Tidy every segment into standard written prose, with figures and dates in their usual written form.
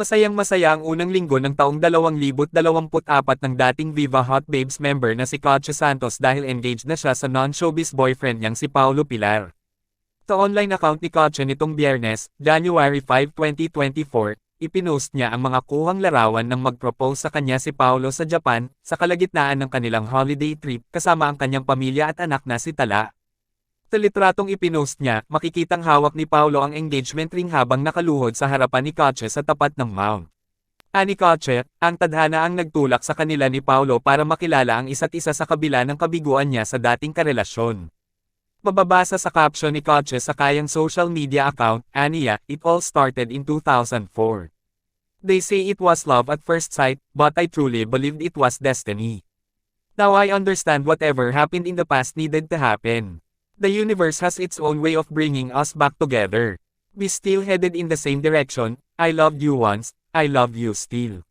Masayang-masaya ang unang linggo ng taong 2024 ng dating Viva Hot Babes member na si Katja Santos dahil engaged na siya sa non-showbiz boyfriend niyang si Paulo Pilar. Sa online account ni Katja nitong Biyernes, January 5, 2024, ipinost niya ang mga kuhang larawan ng mag-propose sa kanya si Paulo sa Japan, sa kalagitnaan ng kanilang holiday trip kasama ang kanyang pamilya at anak na si Tala. Sa litratong ipinost niya, makikitang hawak ni Paulo ang engagement ring habang nakaluhod sa harapan ni Katja sa tapat ng Mount. Ani Katja, ang tadhana ang nagtulak sa kanila ni Paulo para makilala ang isa't isa sa kabila ng kabiguan niya sa dating karelasyon. Mababasa sa caption ni Katja sa kayang social media account, Aniya, it all started in 2004. They say it was love at first sight, but I truly believed it was destiny. Now I understand whatever happened in the past needed to happen. The universe has its own way of bringing us back together. We still headed in the same direction. I loved you once, I love you still.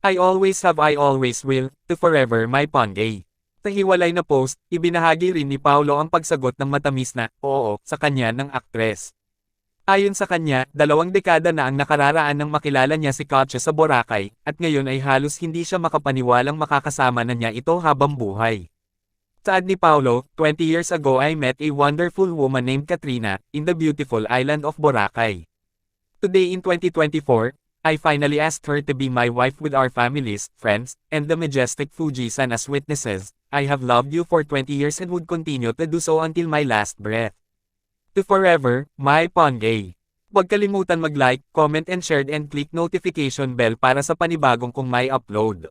I always have, I always will, to forever my Pangay. Sa hiwalay na post, ibinahagi rin ni Paulo ang pagsagot ng matamis na, oo, sa kanya ng aktres. Ayon sa kanya, 2 dekada na ang nakararaan nang makilala niya si Katja sa Boracay, at ngayon ay halos hindi siya makapaniwalang makakasama na niya ito habang buhay. Saad ni Paulo, 20 years ago I met a wonderful woman named Katrina, in the beautiful island of Boracay. Today in 2024, I finally asked her to be my wife with our families, friends, and the majestic Fujisan as witnesses. I have loved you for 20 years and would continue to do so until my last breath. To forever, my Pangay. Huwag kalimutan mag-like, comment and share and click notification bell para sa panibagong kong may upload.